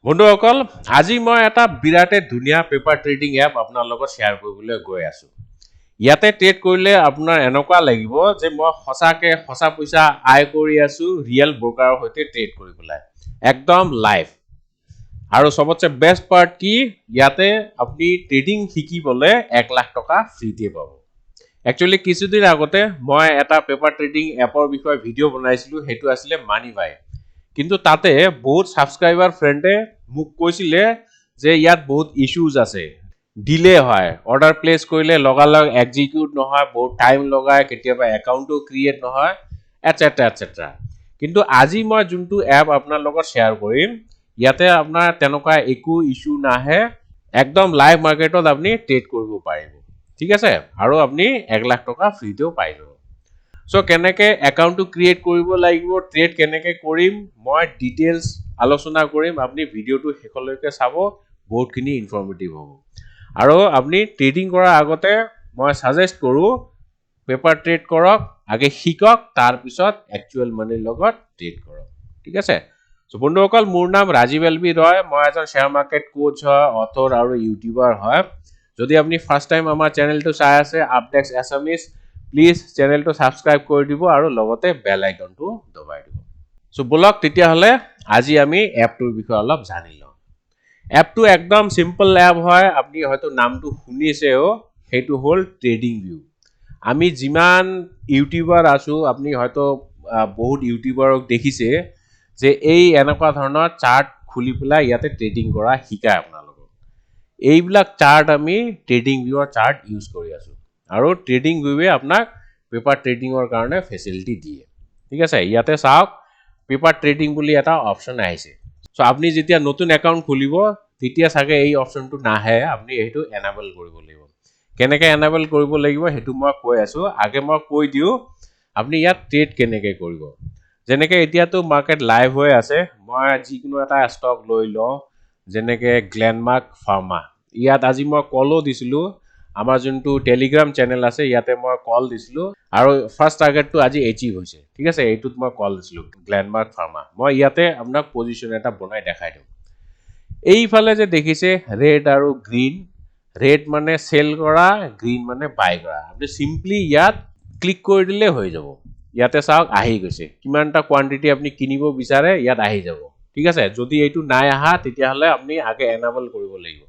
বন্ধুসকল আজি মই এটা বিৰাটে ধুনীয়া পেপাৰ ট্ৰেডিং এপ আপোনাৰ লগত শ্বেয়াৰ কৰিবলৈ গৈ আছো ইয়াতে ট্ৰেড কৰিলে আপোনাৰ এনেকুৱা লাগিব যে মই সঁচাকে সঁচা পইচা আয় কৰি আছো ৰিয়েল ব্ৰোকাৰৰ সৈতে ট্ৰেড কৰি পেলাই একদম লাইভ আৰু সবতছে বেষ্ট পাৰ্ট কি ইয়াতে আপুনি ট্ৰেডিং শিকিবলৈ 1 লাখ টকা ফ্ৰীতে পাব একচুয়ালি কিছুদিন আগতে মই এটা পেপাৰ ট্ৰেডিং এপৰ বিষয়ে ভিডিঅ' বনাইছিলো হেতু আছিল মানি বাই কিন্তু তাতে বহুত সাবস্ক্রাইবার ফ্রেন্ডে মোক কৈছিলে যে ইয়াত বহুত ইস্যুজ আছে ডিলে হয় অর্ডার প্লেস কৰিলে লগালগ এক্সিকিউট নহয় বহুত টাইম লগায় কেতিয়াবা একাউন্টও ক্ৰিয়েট নহয় এটসেট্ৰা এটসেট্ৰা কিন্তু আজি মই যোনটো এপ আপোনাৰ লগত শেয়াৰ কৰিম ইয়াতে আপোনাৰ তেনেকুৱা একো ইস্যু নাহে একদম লাইভ মাৰ্কেটত আপুনি ট্ৰেড কৰিব পাৰিব ঠিক আছে আৰু আপুনি 1 লাখ টকা ফ্ৰীতেও পাই যাব So কেনেকে একাউন্টটো ক্ৰিয়েট কৰিব লাগিব ট্ৰেড কেনেকে কৰিম মই ডিটেইলছ আলোচনা কৰিম আপুনি ভিডিওটো হেকলৈকে চাব বহুতখিনি ইনফৰমেটিভ হ'ব আৰু আপুনি ট্ৰেডিং কৰাৰ আগতে মই সাজেষ্ট কৰো পেপাৰ ট্ৰেড কৰক আগে শিকক তাৰ পিছত একচুয়াল মানিৰ লগত ট্ৰেড কৰক ঠিক আছে সো বন্ধুসকল মোৰ নাম ৰাজীৱ এলবি ৰয় মই এজন শেয়াৰ মাৰ্কেট কোচ হয় অথৰ আৰু ইউটিউবাৰ হয় যদি আপুনি ফাৰ্স্ট টাইম আমাৰ চেনেলটো চাই আছে updates Assamese please channel to subscribe কৰি দিব আৰু লগতে বেল আইকনটো দবাই দিব সো বলক তেতিয়া হলে আজি আমি এপটোৰ বিষয়ে অলপ জানি লওঁ এপটো একদম সিম্পল এপ হয় আপুনি হয়তো নামটো শুনিছেও হেতু হল ট্রেডিং ভিউ আমি জিমান ইউটিউবাৰ আছো আপুনি হয়তো বহুত ইউটিউবাৰক দেখিছে যে এই এনেকুৱা ধৰণৰ চাৰ্ট খুলি পেলাই ইয়াতে ট্ৰেডিং কৰা শিকায় আপোনালোকক এইবিলাক চাৰ্ট আমি ট্ৰেডিং ভিউৰ চাৰ্ট ইউজ কৰি আছো আৰু ট্ৰেডিং ভিউৱে আপোনাক পেপাৰ ট্ৰেডিংৰ কাৰণে ফেসিলিটি দিয়ে ঠিক আছে ইয়াতে চাওক পেপাৰ ট্ৰেডিং বুলি এটা অপচন আহিছে সো আপুনি যেতিয়া নতুন একাউন্ট খুলিব তেতিয়া সাগে এই অপচনটো নাহে আপুনি এটো এনেবল কৰিব লাগিব কেনেকে এনেবল কৰিব লাগিব হেতু মই কৈ আছো আগে মই কৈ দিও আপুনি ইয়াত ট্ৰেড কেনেকে কৰিব যেনেকে এতিয়াটো মাৰ্কেট লাইভ হৈ আছে মই যিকোনো এটা ষ্টক লৈ লওঁ যেনেকে গ্লেনমাৰ্ক ফাৰ্মা ইয়াত আজি মই কলো দিছিলো আমাৰ যোনটো টেলিগ্ৰাম চেনেল আছে ইয়াতে মই কল দিছিলো আৰু ফাৰ্স্ট টাৰ্গেটটো আজি এচিভ হৈছে ঠিক আছে এইটোত মই কল দিছিলো গ্লেনমাৰ্ক ফাৰ্মা মই ইয়াতে আপোনাক পজিশন এটা বনাই দেখাই দিম এইফালে যে দেখিছে ৰেড আৰু গ্ৰীন ৰেড মানে সেল কৰা গ্ৰীন মানে বাই কৰা আপুনি সিম্পলি ইয়াত ক্লিক কৰি দিলে হৈ যাব ইয়াতে চাওক আহি গৈছে কিমানটা কোয়ান্টিটি আপুনি কিনিব বিচাৰে ইয়াত আহি যাব ঠিক আছে যদি এইটো নাই আহা তেতিয়া হলে আপুনি আগে এনেবল কৰিব লাগিব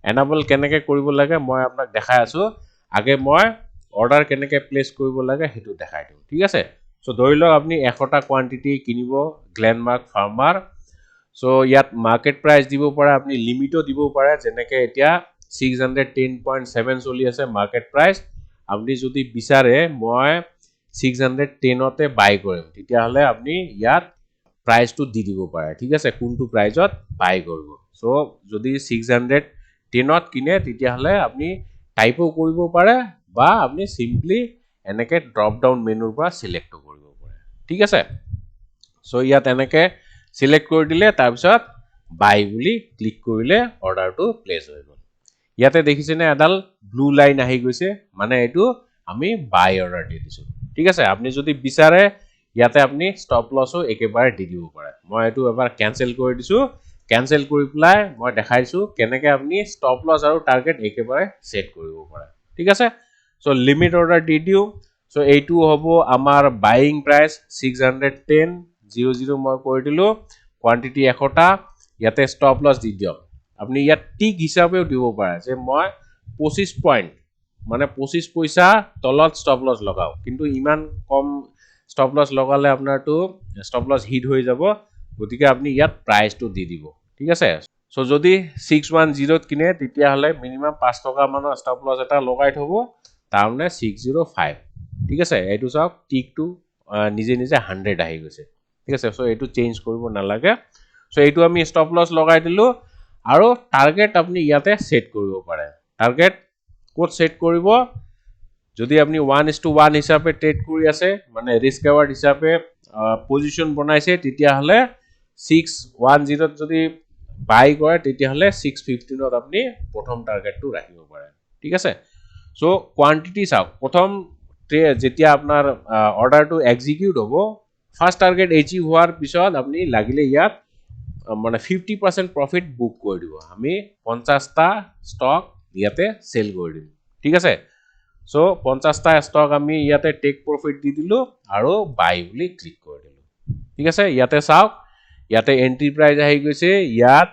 এনেবল কেনেকে কৰিব লাগে মই আপোনাক দেখাই আছো আগে মই অৰ্ডাৰ কেনেকে প্লেস কৰিব লাগে হেতু দেখাই দিম ঠিক আছে সো ধৰিলক আপুনি 100টা কোয়ান্টিটি কিনিব গ্লেনমাৰ্ক ফাৰ্মাৰ সো ইয়াত মাৰ্কেট প্ৰাইস দিব পাৰে আপুনি লিমিটও দিব পাৰে যেনেকে এতিয়া 610.7 চলি আছে মাৰ্কেট প্ৰাইস আপুনি যদি বিচাৰে মই 610 তে বাই কৰিম তেতিয়া হলে আপুনি ইয়াত প্ৰাইসটো দি দিব পাৰে ঠিক আছে কোনটো প্ৰাইসত বাই কৰিব সো যদি 610ত কিনে তেতিয়া হলে আপুনি টাইপও কৰিব পাৰে বা আপুনি সিম্পলি এনেকে ড্ৰপ ডাউন মেনুৰ পৰা সিলেক্ট কৰিব পাৰে ঠিক আছে সো ইয়াত এনেকে সিলেক্ট কৰি দিলে তাৰ পিছত বাই বুলি ক্লিক কৰিলে অৰ্ডাৰটো প্লেস হৈ গল ইয়াতে দেখিছেনে এডাল ব্লু লাইন আহি গৈছে মানে এটো আমি বাই অৰ্ডাৰ দি দিছো ঠিক আছে আপুনি যদি বিচাৰে ইয়াতে আপুনি স্টপ লসও একেবাৰে দি দিব পাৰে মই এটো এবাৰ ক্যান্সেল কৰি দিছো ক্যান্সেল কৰি প্লাই মই দেখাইছো কেনেকে আপুনি স্টপ লস আৰু টাৰ্গেট একেবাৰে সেট কৰিব পাৰে ঠিক আছে সো লিমিট অৰ্ডাৰ দি দিও সো এইটো হ'ব আমাৰ বাইং প্ৰাইস 610.00 মই কৰি দিলো কোয়ান্টিটি 100টা ইয়াতে স্টপ লস দি দিয়ক আপুনি ইয়াত টিক হিচাপেও দিব পাৰে যে মই 25 পইণ্ট মানে 25 পইচা তলত স্টপ লস লগাও কিন্তু ইমান কম স্টপ লস লগালে আপোনাৰটো স্টপ লস হিট হৈ যাব গতিকে আপুনি ইয়াত প্ৰাইসটো দি দিব ঠিক আছে সো যদি 610 ত কিনে তেতিয়া হলে মিনিমাম 5 টকা মানৰ স্টপ লস এটা লগাই থব তাৰমানে 605 ঠিক আছে এইটো চাওক টিকটো নিজে নিজে 100 আহি গৈছে ঠিক আছে সো এইটো চেঞ্জ কৰিব নালাগে সো এইটো আমি স্টপ লস লগাই দিলো আৰু টাৰ্গেট আপুনি ইয়াতে সেট কৰিব পাৰে টাৰ্গেট কোড সেট কৰিব যদি আপুনি 1:1 হিচাপে ট্ৰেড কৰি আছে মানে ৰিস্ক এৱাৰ্ড হিচাপে পজিশন বনাইছে তেতিয়া হলে 610 ত যদি বাই কৰে তেতিয়া হলে 615 ত আপুনি প্ৰথম টাৰ্গেটটো ৰাখিব পাৰে ঠিক আছে সো কোয়ান্টিটি চাওক প্ৰথম যেতিয়া আপোনাৰ অৰ্ডাৰটো এক্সিকিউট হ'ব ফাৰ্স্ট টাৰ্গেট এচিভ হোৱাৰ পিছত আপুনি লাগিলে ইয়াত মানে 50% প্ৰফিট বুক কৰি দিব আমি 50টা ষ্টক ইয়াতে সেল কৰি দিম ঠিক আছে সো 50টা ষ্টক আমি ইয়াতে টেক প্ৰফিট দি দিলো আৰু বাই বুলি ক্লিক কৰি দিলো ঠিক আছে ইয়াতে চাওক ইয়াতে এন্ট্ৰি প্ৰাইস আহি গৈছে ইয়াত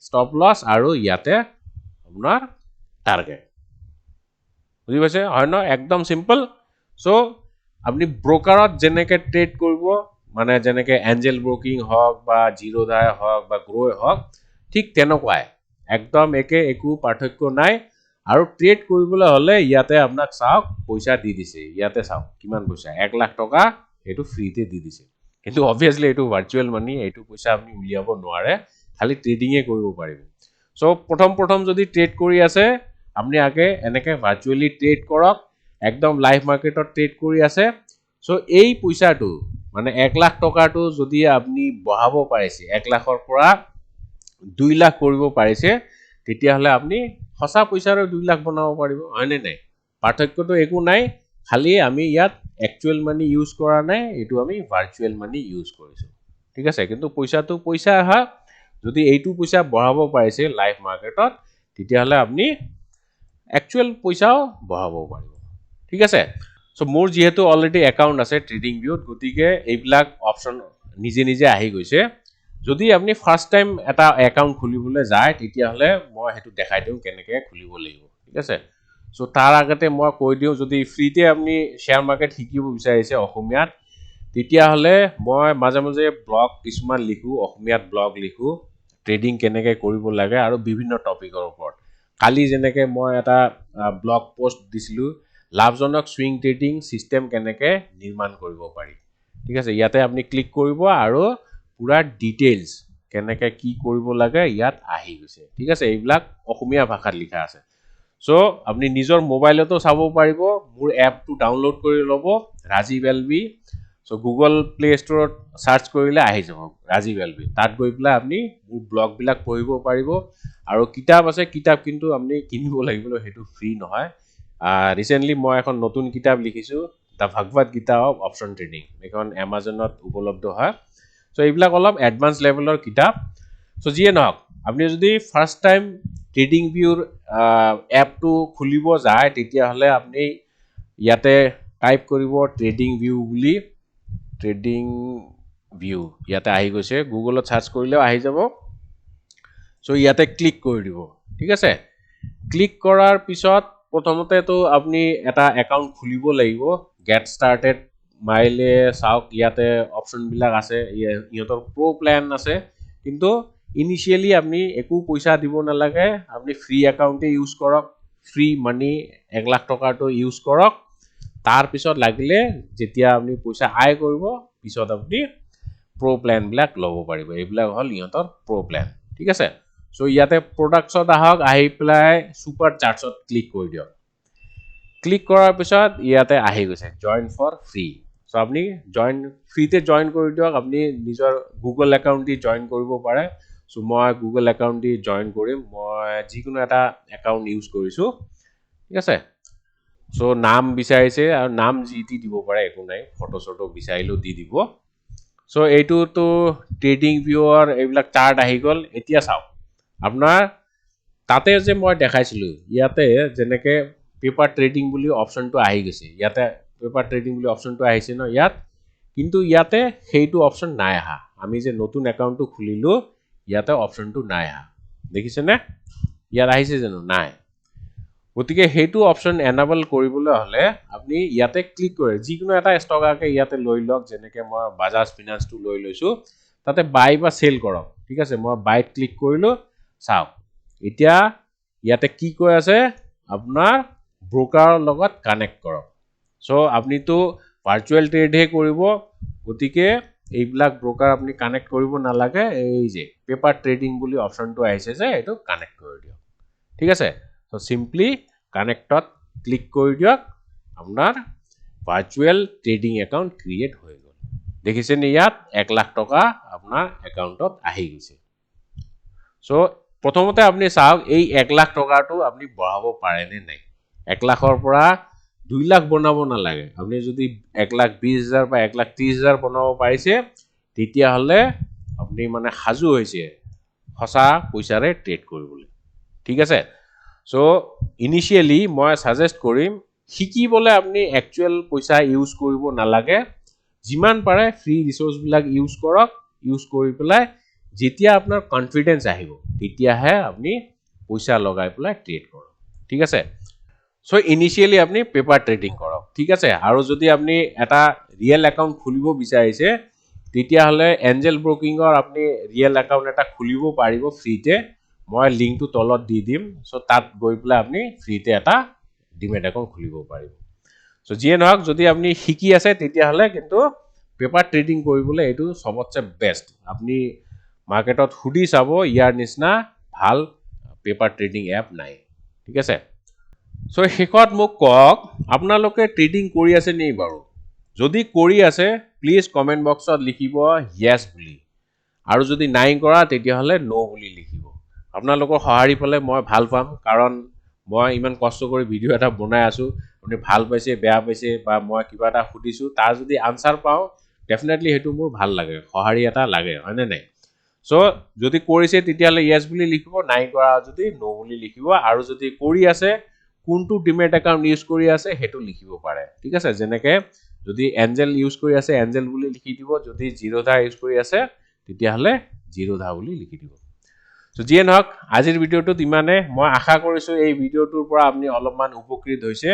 স্টপ লস আৰু ইয়াতে আপোনাৰ টাৰ্গেট বুঝি পাইছে হয় ন একদম সিম্পল সো আপনি ব্ৰোকাৰত যেনেকে ট্ৰেড কৰিব মানে যেনেকে এঞ্জেল ব্ৰোকিং হওক বা জিৰোধাই হওক বা গ্ৰোই হওক ঠিক তেনেকুৱাই একদম একে একো পাৰ্থক্য নাই আৰু ট্ৰেড কৰিবলৈ হলে ইয়াতে আপোনাক চাওক পইচা দি দিছে ইয়াতে চাওক কিমান পইচা 1 লাখ টকা এটো ফ্ৰীতে দি দিছে কিন্তু অবভিয়াসলি এটো ভাৰ্চুৱেল মানি এটো পইচা আপুনি উলিয়াব নোৱাৰে খালি ট্ৰেডিং এ কৰিব পাৰিব সো প্ৰথম যদি ট্ৰেড কৰি আছে আপনি আগে এনেকে ভাৰ্চুৱেলি ট্ৰেড কৰক একদম লাইভ মাৰ্কেটত ট্ৰেড কৰি আছে সো এই পইচাটো মানে 1 লাখ টকাটো যদি আপনি বহাব পাৰিছে 1 লাখৰ পৰা 2 লাখ কৰিব পাৰিছে তেতিয়া হলে আপনি হসা পইচাৰ 2 লাখ বনাব পাৰিব হয়নে নাই পাৰ্থক্যটো একো নাই খালি আমি ইয়াত একচুৱেল মানি ইউজ কৰা নাই এটো আমি ভাৰ্চুৱেল মানি ইউজ কৰিছো ঠিক আছে কিন্তু পইচাটো পইচা আহা যদি এইটো পইচা বহাব পাৰিছে লাইভ মাৰ্কেটত তেতিয়া হলে আপনি একচুৱেল পইচাও বহাব পাৰিব ঠিক আছে সো মোৰ যেহেতু অলৰেডি একাউন্ট আছে ট্রেডিং ভিউত গতিকে এইবিলাক অপশন নিজে নিজে আহি গৈছে যদি আপনি ফার্স্ট টাইম এটা একাউন্ট খুলিবলৈ যায় তেতিয়া হলে মই হেতু দেখাই দিম কেনেকে খুলিব লাগিব ঠিক আছে সো তাৰ আগতে মই কৈ দিও যদি ফ্ৰীতে আপনি শেয়াৰ মাৰ্কেট শিকিব বিচাৰিছে অসমীয়াত তেতিয়া হলে মই মাজে মাজে ব্লগ কিছুমান লিখো অসমীয়াত ব্লগ লিখো ট্রেডিং কেনেকে কৰিব লাগে আৰু বিভিন্ন টপিকৰ ওপৰত কালি যেনেকে মই এটা ব্লগ পোষ্ট দিছিলো লাভজনক সুইং ট্ৰেডিং সিস্টেম কেনেকে নিৰ্মাণ কৰিব পাৰি ঠিক আছে ইয়াতে আপনি ক্লিক কৰিব আৰু পুৰা ডিটেইলস কেনেকে কি কৰিব লাগে ইয়াত আহি গৈছে ঠিক আছে এইবিলাক অসমীয়া ভাষাত লিখা আছে সো আপনি নিজৰ মোবাইলতো চাব পাৰিব মোৰ এপটো ডাউনলোড কৰি লব Rajiv LB so Google play ষ্টৰত সাৰ্চ কৰিলে আহি যাব ৰাজীৱ এলবি তাত গৈ পেলাই আপনি মোৰ ব্লগ বিলাক পঢ়িব পাৰিব আৰু কিতাপ আছে কিতাপ কিন্তু আপনি কিনিব লাগিব হেতু ফ্ৰী নহয় ৰিসেন্টলি মই এখন নতুন কিতাপ লিখিছো দা ভগৱত গীতা অফ অপশন ট্ৰেডিং এখন আমাজনত উপলব্ধ হয় সো এইবিলাক অলপ এডভান্স লেভেলৰ কিতাপ সো যিয়ে নহওক আপনি যদি ফাৰ্স্ট টাইম ট্ৰেডিং ভিউৰ এপটো খুলিব যায় তেতিয়া হলে আপনি ইয়াতে টাইপ কৰিব ট্ৰেডিং ভিউ বুলি ট্ৰেডিং ভিউ ইয়াতে আহি গৈছে গুগলত সাৰ্চ কৰিলেও আহি যাব সো ইয়াতে ক্লিক কৰি দিব ঠিক আছে ক্লিক কৰাৰ পিছত প্ৰথমতে তো আপনি এটা একাউন্ট খুলিব লাগিব গেট স্টাৰ্টেড মাইলে চাওক ইয়াতে অপশন বিলাক আছে ইহঁতৰ প্রো প্ল্যান আছে কিন্তু ইনিশিয়ালি আপনি একো পইচা দিব নালাগে আপনি ফ্ৰী একাউন্টে ইউজ কৰক ফ্ৰী মানি 1 লাখ টকাটো ইউজ কৰক তাৰ পিছত লাগিলে যেতিয়া আপনি পইচা আয় কৰিব পিছত আপনি প্ৰো প্ল্যান বিলাক লব পাৰিব এইবিলাক হল ইহঁতৰ প্ৰো প্ল্যান ঠিক আছে সো ইয়াতে প্ৰডাক্টছত আহক আহি প্লাই সুপাৰ চাৰ্টছত ক্লিক কৰি দিয়ক ক্লিক কৰাৰ পিছত ইয়াতে আহি গৈছে জয়েন ফৰ ফ্ৰী সো আপনি জয়েন ফ্ৰীতে জয়েন কৰি দিয়ক আপনি নিজৰ গুগল একাউন্ট দি জয়েন কৰিব পাৰে সো মই গুগল একাউন্ট দি জয়েন কৰিম মই যিকোনো এটা একাউন্ট ইউজ কৰিছো ঠিক আছে সো নাম বিচাৰিছে আৰু নাম জিটি দিব পাৰে একো নাই ফটো ফটো বিচাৰিলো দি দিব সো এইটো তো ট্ৰেডিং ভিউৰ এইবিলাক চাৰ্ট আহি গল এতিয়া চাওক আপোনাৰ তাতে যে মই দেখাইছিলো ইয়াতে যেনেকে পেপাৰ ট্ৰেডিং বুলি অপশনটো আহি গৈছে ইয়াতে পেপাৰ ট্রেডিং বুলি অপশনটো আহিছে ন ইয়াত কিন্তু ইয়াতে সেইটো অপশন নাই আহা আমি যে নতুন একাউন্টটো খুলিলো ইয়াতে অপশনটো নাই আহা দেখিছে নে ইয়াত আহিছে জানো নাই গতিকে সেইটো অপশন এনাবল কৰিবলৈ হলে আপনি ইয়াতে ক্লিক কৰে যিকোনো এটা ষ্টক আকে ইয়াতে লৈ লওক যেনেকে মই বাজাজ ফাইনান্সটো লৈ লৈছো তাতে বাই বা সেল কৰক ঠিক আছে মই বাইত ক্লিক কৰিলো চাওক এতিয়া ইয়াতে কি কৈ আছে আপোনাৰ ব্ৰোকাৰৰ লগত কানেক্ট কৰক সো আপনি তো ভাৰ্চুৱেল ট্ৰেড হে কৰিব গতিকে এইবিলাক ব্ৰোকাৰ আপনি কানেক্ট কৰিব নালাগে এই যে পেপাৰ ট্ৰেডিং বুলি অপশনটো আহিছে যে এটো কানেক্ট কৰি দিয়ক ঠিক আছে সো সিম্পলি কানেক্টত ক্লিক কৰি দিয়ক আপোনাৰ ভাৰ্চুৱেল ট্ৰেডিং একাউন্ট ক্ৰিয়েট হৈ গল দেখিছেন ইয়াত 1 লাখ টকা আপোনাৰ একাউন্টত আহি গৈছে সো প্ৰথমতে আপনি চাওক এই 1 লাখ টকাটো আপনি বঢ়াব পাৰে নে নাই 1 লাখৰ পৰা 2 লাখ বনাব নালাগে আপনি যদি 1,20,000 বা 1,30,000 বনাব পাৰিছে তেতিয়া হলে আপনি মানে হাজু হৈছে হসা পইচাৰে ট্ৰেড কৰিবলৈ ঠিক আছে সো ইনিশিয়ালি মই সাজেষ্ট কৰিম শিকিবলৈ আপুনি একচুয়াল পইচা ইউজ কৰিব নালাগে যিমান পাৰে ফ্ৰী ৰিসোৰ্স বিলাক ইউজ কৰক ইউজ কৰি পেলাই যেতিয়া আপোনাৰ কনফিডেন্স আহিব তেতিয়াহে আপুনি পইচা লগাই পেলাই ট্ৰেড কৰক ঠিক আছে সো ইনিশিয়ালি আপুনি পেপাৰ ট্ৰেডিং কৰক ঠিক আছে আৰু যদি আপুনি এটা ৰিয়েল একাউন্ট খুলিব বিচাৰিছে তেতিয়া হলে এঞ্জেল ব্ৰোকিংৰ আপুনি ৰিয়েল একাউন্ট এটা খুলিব পাৰিব ফ্ৰীতে মই লিংকটো তলত দি দিম সো তাত গৈ পেলাই আপুনি ফ্ৰীতে এটা ডিমেট একাউন্ট খুলিব পাৰিব সো যিয়ে নহওক যদি আপুনি শিকি আছে তেতিয়া হলে কিন্তু পেপাৰ ট্ৰেডিং কৰিবলৈ এটো সবতছে বেষ্ট আপুনি মাৰ্কেটত হুডি চাব ইয়াৰ নিচিনা ভাল পেপাৰ ট্ৰেডিং এপ নাই ঠিক আছে সো শেষত মোক কক আপোনালোকে ট্ৰেডিং কৰি আছে নি বাৰু যদি কৰি আছে প্লিজ কমেন্ট বক্সত লিখিব ইয়েস বুলি আৰু যদি নাই কৰা তেতিয়া হলে নো বুলি লিখিব আপোনালোকৰ সহাৰি পালে মই ভাল পাম কাৰণ মই ইমান কষ্ট কৰি ভিডিও এটা বনাই আছো আপুনি ভাল পাইছে বেয়া পাইছে বা মই কিবা এটা খুদিছো তাৰ যদি আনসাৰ পাও ডেফিনেটলি হেতু মোৰ ভাল লাগে সহাৰি এটা লাগে হয়নে নাই সো যদি কৰিছে তেতিয়া হলে ইয়েস বুলি লিখিব নাই কৰা যদি নো বুলি লিখিব আৰু যদি কৰি আছে কোনটো ডিমেট একাউন্ট ইউজ কৰি আছে হেতু লিখিব পাৰে ঠিক আছে যেনেকে যদি এঞ্জেল ইউজ কৰি আছে এঞ্জেল বুলি লিখি দিব যদি জিৰোধা ইউজ কৰি আছে তেতিয়া হলে জিৰোধা বুলি লিখি দিব সো যিয়ে নহওক আজিৰ ভিডিওটোত ইমানে মই আশা কৰিছো এই ভিডিওটোৰ পৰা আপুনি অলপমান উপকৃত হৈছে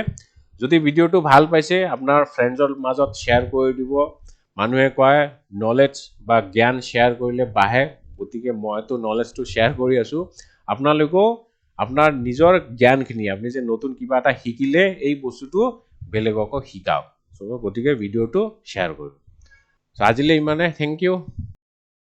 যদি ভিডিওটো ভাল পাইছে আপোনাৰ ফ্ৰেণ্ডৰ মাজত শেয়াৰ কৰি দিব মানুহে কয় নলেজ বা জ্ঞান শেয়াৰ কৰিলে বাহে গতিকে মইতো নলেজটো শেয়াৰ কৰি আছো আপোনালোকো আপোনাৰ নিজৰ জ্ঞানখিনি আপুনি যে নতুন কিবা এটা শিকিলে এই বস্তুটো বেলেগক শিকাওক সো গতিকে ভিডিওটো শেয়াৰ কৰিব সো আজিলৈ ইমানে থ্যাংক ইউ